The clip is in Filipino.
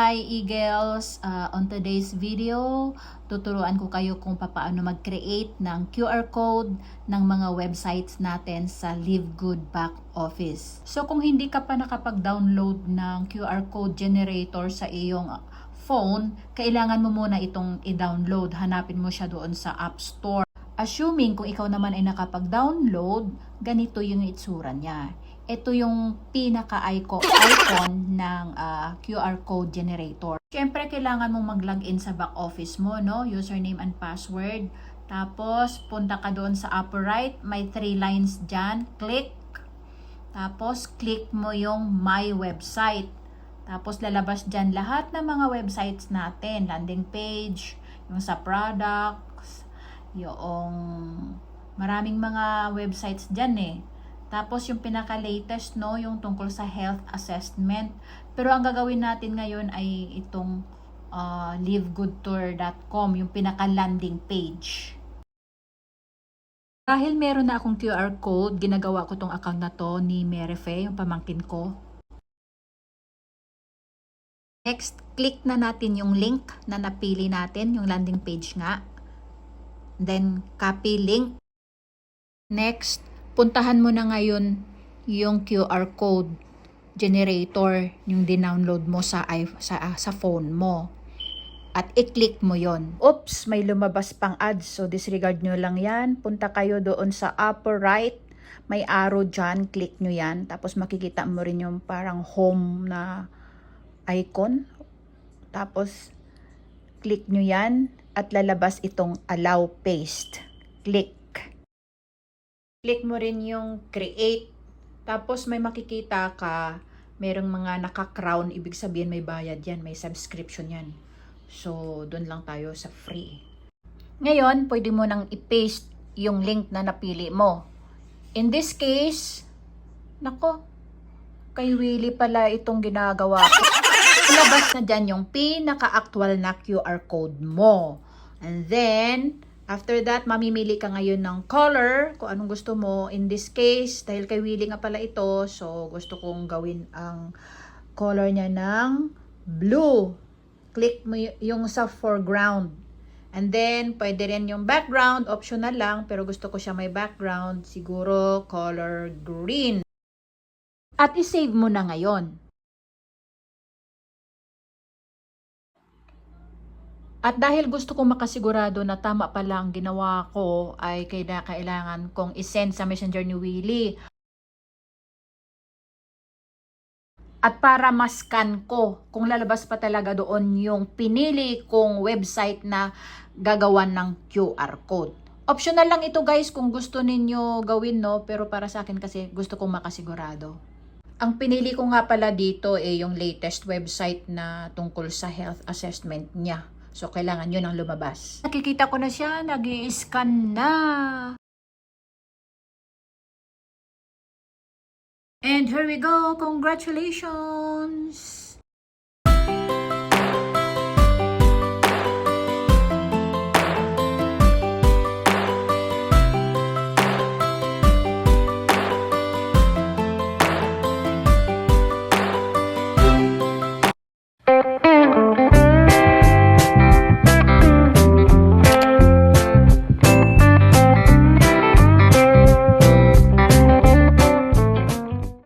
Hi Eagles! On today's video, tuturuan ko kayo kung paano mag-create ng QR code ng mga websites natin sa Live Good Back Office. So kung hindi ka pa nakapag-download ng QR code generator sa iyong phone, kailangan mo muna itong i-download. Hanapin mo siya doon sa App Store. Assuming kung ikaw naman ay nakapag-download, ganito yung itsura niya. Ito yung pinaka-icon ng QR code generator. Siyempre, kailangan mong mag-login sa back office mo, no? Username and password. Tapos, punta ka doon sa upper right. May 3 lines dyan. Click. Tapos, click mo yung My Website. Tapos, lalabas dyan lahat ng mga websites natin. Landing page, yung sa products, yung maraming mga websites dyan eh. Tapos yung pinaka-latest, no, yung tungkol sa health assessment. Pero ang gagawin natin ngayon ay itong livegoodtour.com, yung pinaka-landing page. Dahil meron na akong QR code, ginagawa ko tong account na to ni Merefe, yung pamangkin ko. Next, click na natin yung link na napili natin, yung landing page nga. Then, copy link. Next, puntahan mo na ngayon yung QR code generator, yung dinownload mo sa phone mo. At i-click mo yon. Oops, may lumabas pang ads. So disregard nyo lang yan. Punta kayo doon sa upper right. May arrow dyan. Click nyo yan. Tapos makikita mo rin yung parang home na icon. Tapos click nyo yan. At lalabas itong allow paste. Click. Click mo rin yung create. Tapos may makikita ka, merong mga naka-crown, ibig sabihin may bayad yan, may subscription yan. So, doon lang tayo sa free. Ngayon, pwede mo nang i-paste yung link na napili mo. In this case, nako, kay Willie pala itong ginagawa ko. Ilabas na dyan yung pinaka-actual na QR code mo. And then, after that, mamimili ka ngayon ng color, kung anong gusto mo. In this case, dahil kay Willie nga pala ito, so gusto kong gawin ang color niya ng blue. Click mo yung sa foreground. And then, pwede rin yung background, optional lang, pero gusto ko siya may background, siguro color green. At i-save mo na ngayon. At dahil gusto kong makasigurado na tama pala ang ginawa ko, ay kailangan kong isend sa messenger ni Willie. At para ma-scan ko kung lalabas pa talaga doon yung pinili kong website na gagawan ng QR code. Optional lang ito guys kung gusto ninyo gawin, no? Pero para sa akin kasi gusto kong makasigurado. Ang pinili ko nga pala dito ay yung latest website na tungkol sa health assessment niya. So, kailangan yun ang lumabas. Nakikita ko na siya, nag-i-scan na. And here we go. Congratulations!